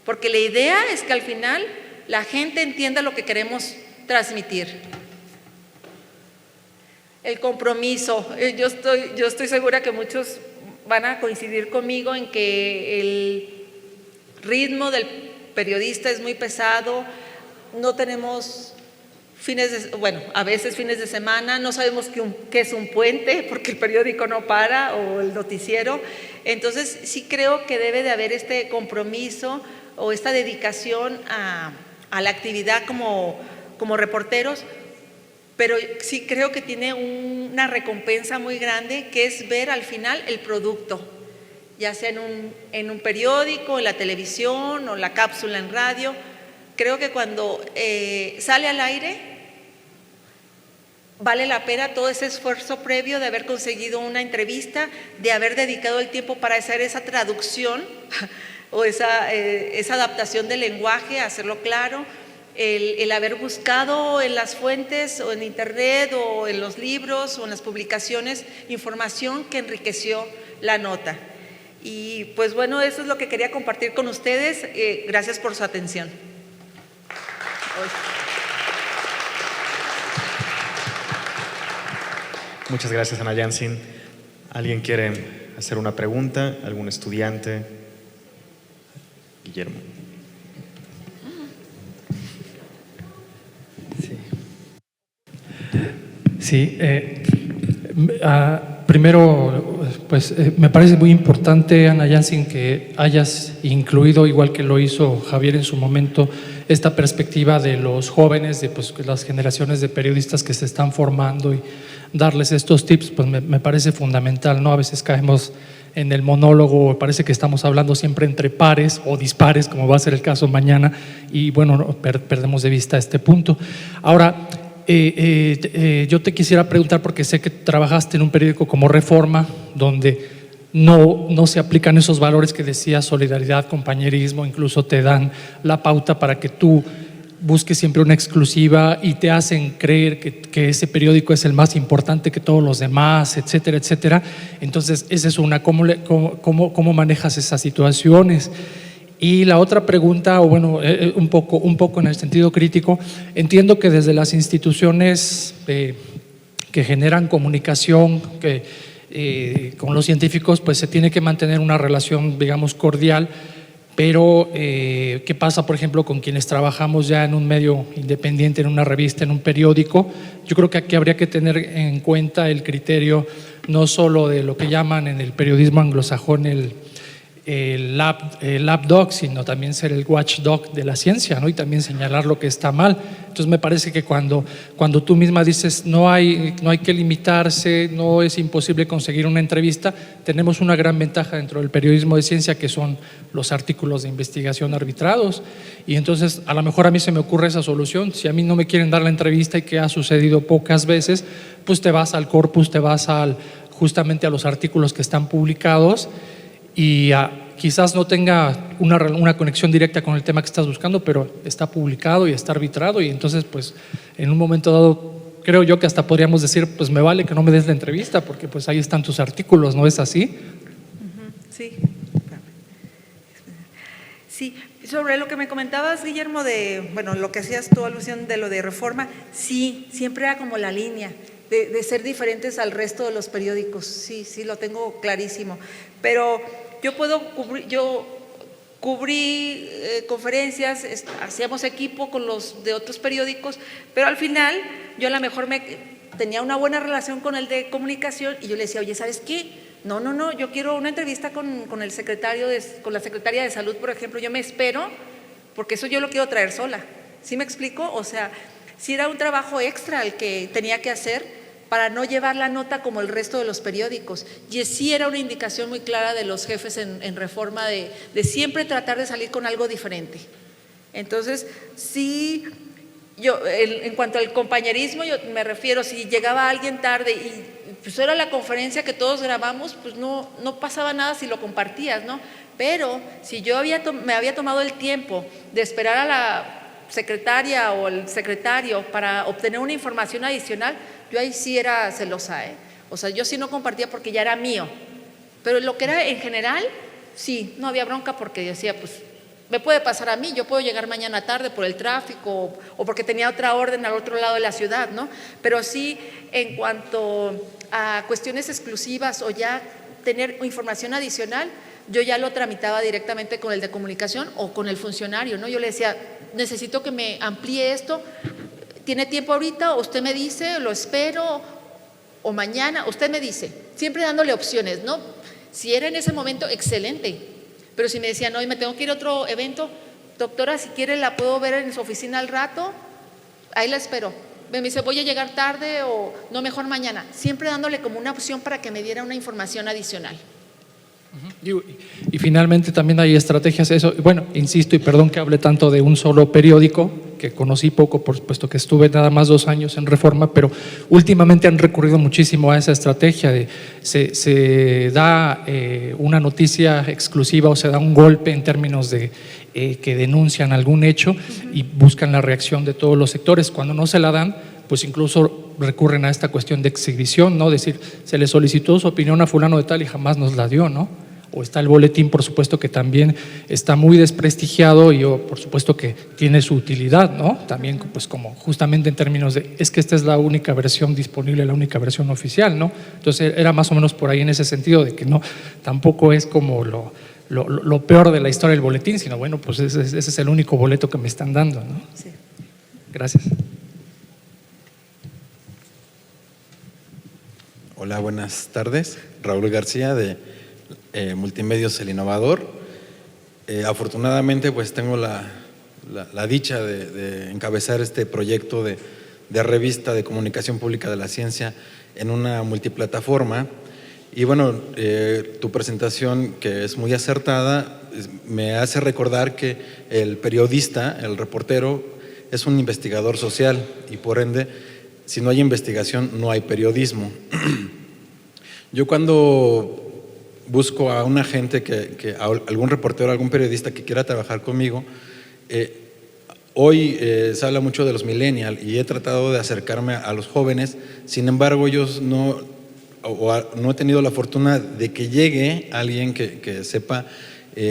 porque la idea es que al final la gente entienda lo que queremos transmitir. El compromiso, yo estoy segura que muchos van a coincidir conmigo en que el ritmo del periodista es muy pesado, no tenemos a veces fines de semana, no sabemos qué es un puente porque el periódico no para o el noticiero. Entonces sí creo que debe de haber este compromiso o esta dedicación a la actividad como reporteros, pero sí creo que tiene una recompensa muy grande que es ver al final el producto. ya sea en un periódico, en la televisión o la cápsula en radio. Creo que cuando sale al aire vale la pena todo ese esfuerzo previo de haber conseguido una entrevista, de haber dedicado el tiempo para hacer esa traducción o esa adaptación del lenguaje, hacerlo claro, el haber buscado en las fuentes o en internet o en los libros o en las publicaciones información que enriqueció la nota. Y pues bueno, eso es lo que quería compartir con ustedes. Gracias por su atención. Muchas gracias, Ana Jansin. ¿Alguien quiere hacer una pregunta? ¿Algún estudiante? Guillermo. Sí, primero, pues me parece muy importante, Ana Jansin, que hayas incluido, igual que lo hizo Javier en su momento, esta perspectiva de los jóvenes, de pues, las generaciones de periodistas que se están formando, y darles estos tips, pues me parece fundamental, ¿no? A veces caemos en el monólogo, parece que estamos hablando siempre entre pares o dispares, como va a ser el caso mañana, y bueno, perdemos de vista este punto. Ahora, yo te quisiera preguntar, porque sé que trabajaste en un periódico como Reforma, donde no se aplican esos valores que decía, solidaridad, compañerismo, incluso te dan la pauta para que tú busques siempre una exclusiva y te hacen creer que ese periódico es el más importante que todos los demás, etcétera, etcétera. Entonces, esa es una, ¿cómo manejas esas situaciones? Y la otra pregunta, o bueno, un poco en el sentido crítico, entiendo que desde las instituciones que generan comunicación con los científicos, pues se tiene que mantener una relación, digamos, cordial, pero ¿qué pasa, por ejemplo, con quienes trabajamos ya en un medio independiente, en una revista, en un periódico? Yo creo que aquí habría que tener en cuenta el criterio no solo de lo que llaman en el periodismo anglosajón el lapdog, sino también ser el watchdog de la ciencia, ¿no? Y también señalar lo que está mal. Entonces me parece que cuando tú misma dices no hay que limitarse, no es imposible conseguir una entrevista, tenemos una gran ventaja dentro del periodismo de ciencia, que son los artículos de investigación arbitrados, y entonces a lo mejor a mí se me ocurre esa solución. Si a mí no me quieren dar la entrevista, y que ha sucedido pocas veces, pues te vas al corpus, te vas justamente a los artículos que están publicados, y quizás no tenga una conexión directa con el tema que estás buscando, pero está publicado y está arbitrado, y entonces pues en un momento dado creo yo que hasta podríamos decir, pues me vale que no me des la entrevista, porque pues ahí están tus artículos, ¿no es así? Sí. Sí, sobre lo que me comentabas, Guillermo, de, bueno, lo que hacías tu alusión de lo de Reforma, sí, siempre era como la línea de ser diferentes al resto de los periódicos, sí, lo tengo clarísimo, pero yo cubrí conferencias, hacíamos equipo con los de otros periódicos, pero al final yo a lo mejor tenía una buena relación con el de comunicación, y yo le decía, oye, ¿sabes qué? No, yo quiero una entrevista con la secretaria de Salud, por ejemplo, yo me espero, porque eso yo lo quiero traer sola. ¿Sí me explico? O sea, sí era un trabajo extra el que tenía que hacer para no llevar la nota como el resto de los periódicos. Y sí era una indicación muy clara de los jefes en Reforma de siempre tratar de salir con algo diferente. Entonces, sí, yo en cuanto al compañerismo, yo me refiero, si llegaba alguien tarde y pues era la conferencia que todos grabamos, pues no pasaba nada si lo compartías, ¿no? Pero si yo me había tomado el tiempo de esperar a la secretaria o el secretario para obtener una información adicional, yo ahí sí era celosa, ¿eh? O sea, yo sí no compartía porque ya era mío, pero lo que era en general, sí, no había bronca, porque decía, pues me puede pasar a mí, yo puedo llegar mañana tarde por el tráfico o porque tenía otra orden al otro lado de la ciudad, ¿no? Pero sí, en cuanto a cuestiones exclusivas o ya tener información adicional, yo ya lo tramitaba directamente con el de comunicación o con el funcionario, ¿no? Yo le decía, necesito que me amplíe esto, ¿tiene tiempo ahorita? O usted me dice, lo espero, o mañana, usted me dice, siempre dándole opciones, ¿no? Si era en ese momento, excelente, pero si me decía, no, y me tengo que ir a otro evento, doctora, si quiere la puedo ver en su oficina al rato, ahí la espero. Me dice, voy a llegar tarde, o no, mejor mañana, siempre dándole como una opción para que me diera una información adicional. Y finalmente también hay estrategias, eso, bueno, insisto y perdón que hable tanto de un solo periódico, que conocí poco, por supuesto que estuve nada más 2 años en Reforma, pero últimamente han recurrido muchísimo a esa estrategia de se da una noticia exclusiva o se da un golpe en términos de que denuncian algún hecho y buscan la reacción de todos los sectores. Cuando no se la dan, pues incluso recurren a esta cuestión de exhibición, ¿no? Decir, se le solicitó su opinión a fulano de tal y jamás nos la dio, ¿no? O está el boletín, por supuesto, que también está muy desprestigiado y por supuesto que tiene su utilidad, ¿no? También pues como justamente en términos de, es que esta es la única versión disponible, la única versión oficial, ¿no? Entonces era más o menos por ahí en ese sentido de que no, tampoco es como lo peor de la historia del boletín, sino bueno, pues ese es el único boleto que me están dando, ¿no? Sí. Gracias. Hola, buenas tardes. Raúl García de Multimedios El Innovador. Afortunadamente pues tengo la dicha de encabezar este proyecto de revista de comunicación pública de la ciencia en una multiplataforma. Y bueno, tu presentación, que es muy acertada, me hace recordar que el periodista, el reportero, es un investigador social y por ende, si no hay investigación, no hay periodismo. Yo cuando busco a una gente, algún reportero, algún periodista que quiera trabajar conmigo, hoy se habla mucho de los millennials y he tratado de acercarme a los jóvenes, sin embargo ellos no he tenido la fortuna de que llegue alguien que sepa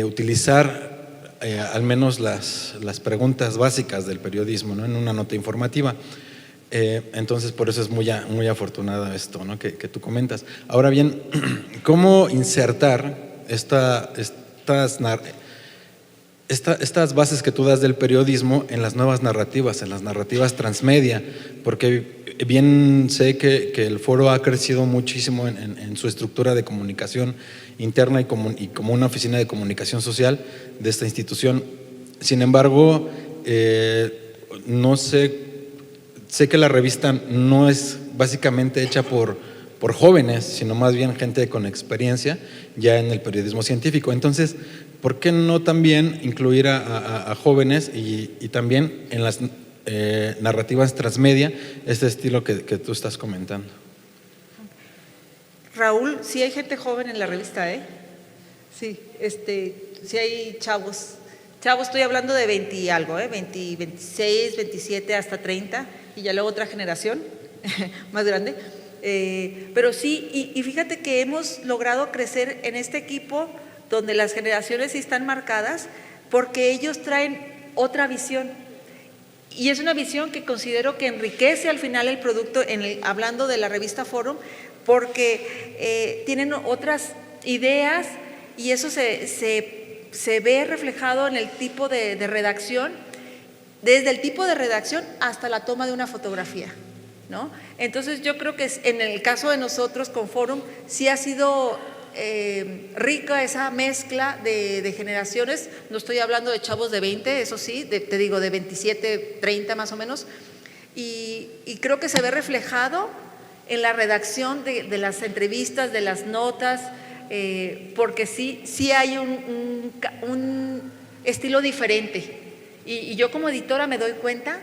utilizar al menos las preguntas básicas del periodismo, ¿no? En una nota informativa. Entonces por eso es muy afortunado esto, ¿no? que tú comentas. Ahora bien, ¿cómo insertar estas bases que tú das del periodismo en las nuevas narrativas, en las narrativas transmedia? Porque bien sé que el foro ha crecido muchísimo en su estructura de comunicación interna y como una oficina de comunicación social de esta institución. Sin embargo, no sé que la revista no es básicamente hecha por jóvenes, sino más bien gente con experiencia ya en el periodismo científico. Entonces, ¿por qué no también incluir a jóvenes y también en las narrativas transmedia este estilo que tú estás comentando? Raúl, sí hay gente joven en la revista, ¿eh? Sí, sí hay chavos. Chavos, estoy hablando de 20 y algo, 20, 26, 27 hasta 30 y ya luego otra generación más grande. Pero sí, y fíjate que hemos logrado crecer en este equipo donde las generaciones sí están marcadas porque ellos traen otra visión. Y es una visión que considero que enriquece al final el producto, hablando de la revista Forum, porque tienen otras ideas y eso se ve reflejado en el tipo de redacción, desde el tipo de redacción hasta la toma de una fotografía, ¿no? Entonces yo creo que en el caso de nosotros con Forum sí ha sido rica esa mezcla de generaciones. No estoy hablando de chavos de 20, eso sí, te digo de 27, 30 más o menos, y creo que se ve reflejado en la redacción de las entrevistas, de las notas, porque sí hay un estilo diferente. Y yo como editora me doy cuenta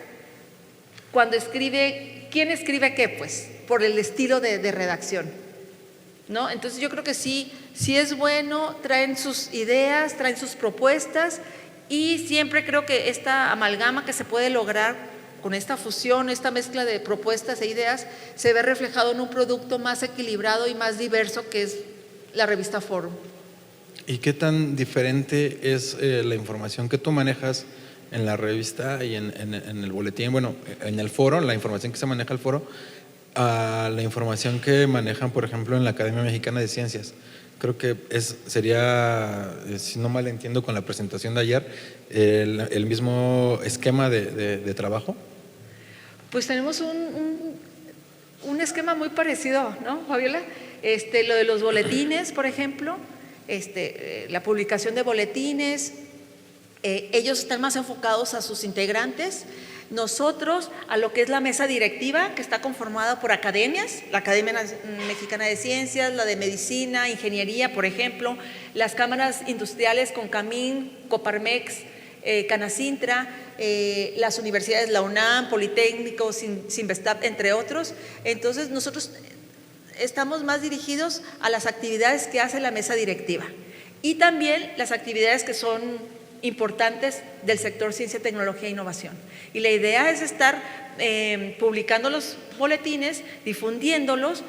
cuando escribe, ¿quién escribe qué? Pues por el estilo de redacción, ¿no? Entonces yo creo que sí es bueno, traen sus ideas, traen sus propuestas y siempre creo que esta amalgama que se puede lograr con esta fusión, esta mezcla de propuestas e ideas, se ve reflejado en un producto más equilibrado y más diverso que es la revista Forum. ¿Y qué tan diferente es la información que tú manejas en la revista y en el boletín, bueno, en el foro, la información que se maneja el foro, a la información que manejan, por ejemplo, en la Academia Mexicana de Ciencias? Creo que sería, si no mal entiendo con la presentación de ayer, el mismo esquema de trabajo. Pues tenemos un esquema muy parecido, ¿no, Fabiola? Lo de los boletines, por ejemplo, la publicación de boletines, ellos están más enfocados a sus integrantes. Nosotros a lo que es la mesa directiva, que está conformada por academias, la Academia Mexicana de Ciencias, la de Medicina, Ingeniería, por ejemplo, las cámaras industriales Concamín, Coparmex, Canacintra, las universidades, la UNAM, Politécnico, Cinvestav, entre otros. Entonces nosotros estamos más dirigidos a las actividades que hace la mesa directiva y también las actividades que son importantes del sector ciencia, tecnología e innovación. Y la idea es estar publicando los boletines, difundiéndolos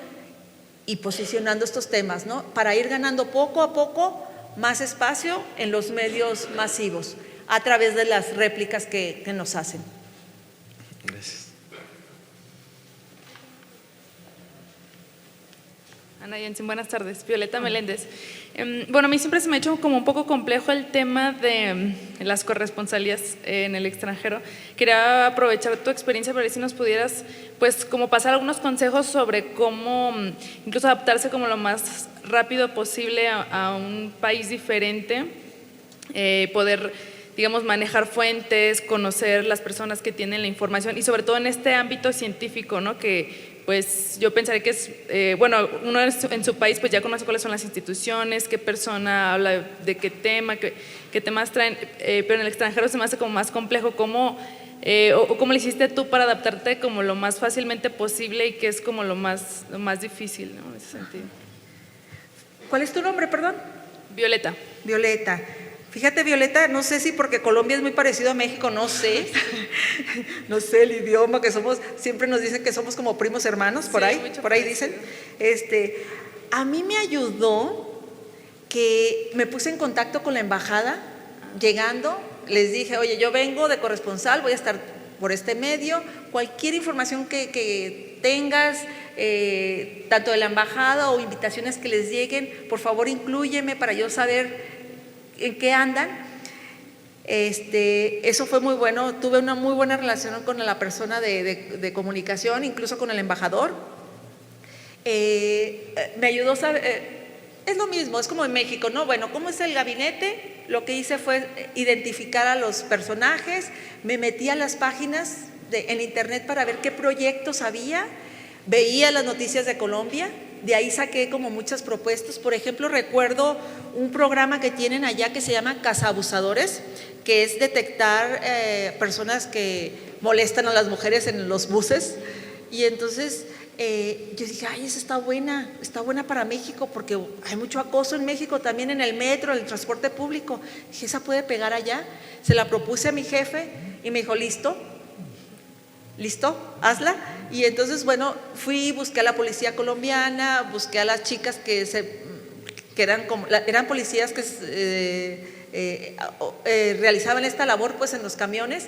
y posicionando estos temas, ¿no? Para ir ganando poco a poco más espacio en los medios masivos a través de las réplicas que nos hacen. Gracias. Ana Jensen, buenas tardes. Violeta Meléndez. Bueno, a mí siempre se me ha hecho como un poco complejo el tema de las corresponsalías en el extranjero. Quería aprovechar tu experiencia para ver si nos pudieras, pues, como pasar algunos consejos sobre cómo incluso adaptarse como lo más rápido posible a un país diferente, poder, digamos, manejar fuentes, conocer las personas que tienen la información y sobre todo en este ámbito científico, ¿no? Que pues yo pensaría que es, bueno, uno en su país pues ya conoce cuáles son las instituciones, qué persona habla de qué tema, qué temas traen, pero en el extranjero se me hace como más complejo. ¿Cómo le hiciste tú para adaptarte como lo más fácilmente posible y qué es como lo más difícil, ¿no? En ese sentido. ¿Cuál es tu nombre, perdón? Violeta. Violeta. Fíjate, Violeta, no sé si porque Colombia es muy parecido a México, no sé, no sé el idioma que somos, siempre nos dicen que somos como primos hermanos, por ahí dicen. A mí me ayudó que me puse en contacto con la embajada, llegando, les dije, oye, yo vengo de corresponsal, voy a estar por este medio, cualquier información que tengas, tanto de la embajada o invitaciones que les lleguen, por favor inclúyeme para yo saber en qué andan. Eso fue muy bueno, tuve una muy buena relación con la persona de comunicación, incluso con el embajador. Me ayudó a saber, es lo mismo, es como en México, ¿no? Bueno, ¿cómo es el gabinete? Lo que hice fue identificar a los personajes, me metí a las páginas en internet para ver qué proyectos había, veía las noticias de Colombia. De ahí saqué como muchas propuestas. Por ejemplo, recuerdo un programa que tienen allá que se llama Cazabusadores, que es detectar personas que molestan a las mujeres en los buses. Y entonces yo dije, ay, esa está buena para México, porque hay mucho acoso en México, también en el metro, en el transporte público. Dije, esa puede pegar allá. Se la propuse a mi jefe y me dijo, listo, hazla. Y entonces, bueno, busqué a la policía colombiana, busqué a las chicas que eran policías que realizaban esta labor pues en los camiones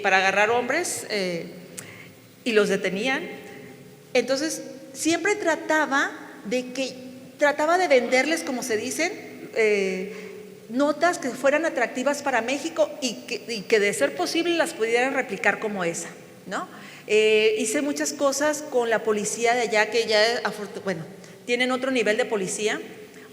para agarrar hombres y los detenían. Entonces, siempre trataba de venderles, como se dicen, notas que fueran atractivas para México y que de ser posible las pudieran replicar como esa, ¿no? Hice muchas cosas con la policía de allá, que ya, bueno, tienen otro nivel de policía,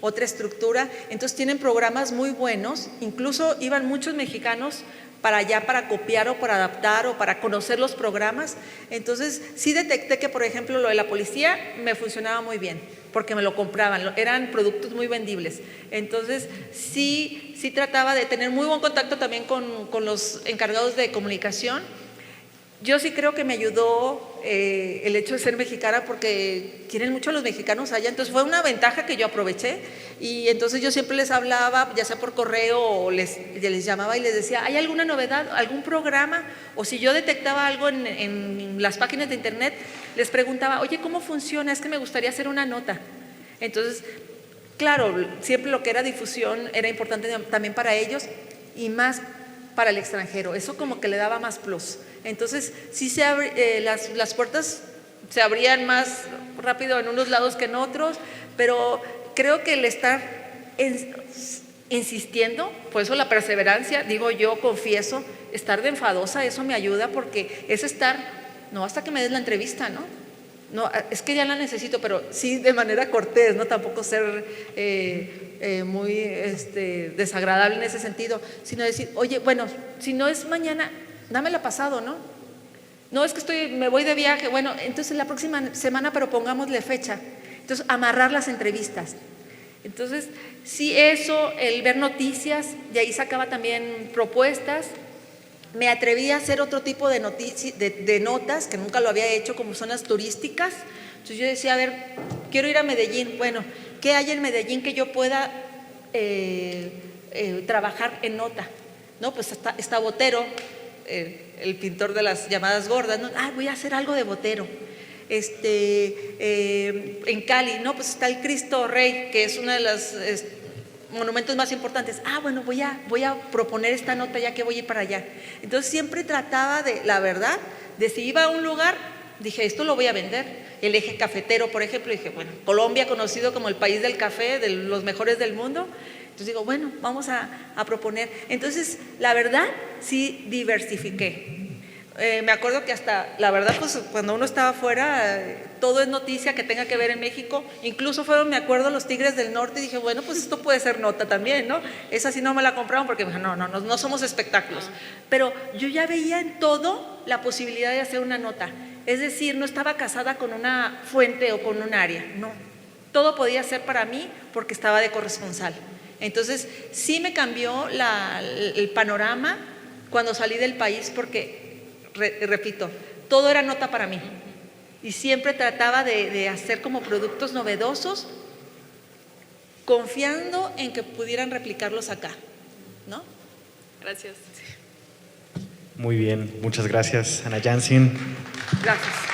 otra estructura, entonces tienen programas muy buenos, incluso iban muchos mexicanos para allá para copiar o para adaptar o para conocer los programas. Entonces sí detecté que, por ejemplo, lo de la policía me funcionaba muy bien, porque me lo compraban, eran productos muy vendibles. Entonces sí trataba de tener muy buen contacto también con los encargados de comunicación. Yo sí creo que me ayudó el hecho de ser mexicana, porque quieren mucho a los mexicanos allá, entonces fue una ventaja que yo aproveché. Y entonces yo siempre les hablaba, ya sea por correo o les llamaba y les decía, ¿hay alguna novedad, algún programa? O si yo detectaba algo en las páginas de internet, les preguntaba, oye, ¿cómo funciona? Es que me gustaría hacer una nota. Entonces, claro, siempre lo que era difusión era importante también para ellos y más para el extranjero, eso como que le daba más plus. Entonces, sí las puertas se abrían más rápido en unos lados que en otros, pero creo que el estar insistiendo, por eso la perseverancia, digo yo, confieso, estar de enfadosa, eso me ayuda, porque es estar, no hasta que me des la entrevista, ¿no? No, es que ya la necesito, pero sí de manera cortés, no tampoco ser muy desagradable en ese sentido, sino decir, oye, bueno, si no es mañana, dámela pasado, ¿no? No, es que me voy de viaje. Bueno, entonces la próxima semana, pero pongámosle fecha. Entonces, amarrar las entrevistas. Entonces, sí, eso, el ver noticias, de ahí sacaba también propuestas. Me atreví a hacer otro tipo de notas, que nunca lo había hecho, como zonas turísticas. Entonces yo decía, a ver, quiero ir a Medellín. Bueno, ¿qué hay en Medellín que yo pueda trabajar en nota? No, pues está Botero, el pintor de las llamadas gordas, ¿no? Voy a hacer algo de Botero. En Cali, no, pues está el Cristo Rey, que es uno de los monumentos más importantes. Bueno, voy a proponer esta nota ya que voy a ir para allá. Entonces siempre trataba de, la verdad, de si iba a un lugar, dije, esto lo voy a vender. El eje cafetero, por ejemplo, dije, bueno, Colombia conocido como el país del café, de los mejores del mundo. Entonces digo, bueno, vamos a proponer. Entonces, la verdad, sí diversifiqué. Me acuerdo que hasta, la verdad, pues cuando uno estaba afuera, todo es noticia que tenga que ver en México. Incluso fueron, me acuerdo, los Tigres del Norte y dije, bueno, pues esto puede ser nota también, ¿no? Esa sí no me la compraron porque no somos espectáculos. Pero yo ya veía en todo la posibilidad de hacer una nota. Es decir, no estaba casada con una fuente o con un área, no. Todo podía ser para mí porque estaba de corresponsal. Entonces, sí me cambió el panorama cuando salí del país porque, repito, todo era nota para mí. Y siempre trataba de hacer como productos novedosos, confiando en que pudieran replicarlos acá, ¿no? Gracias. Muy bien, muchas gracias, Ana Jansin. Gracias.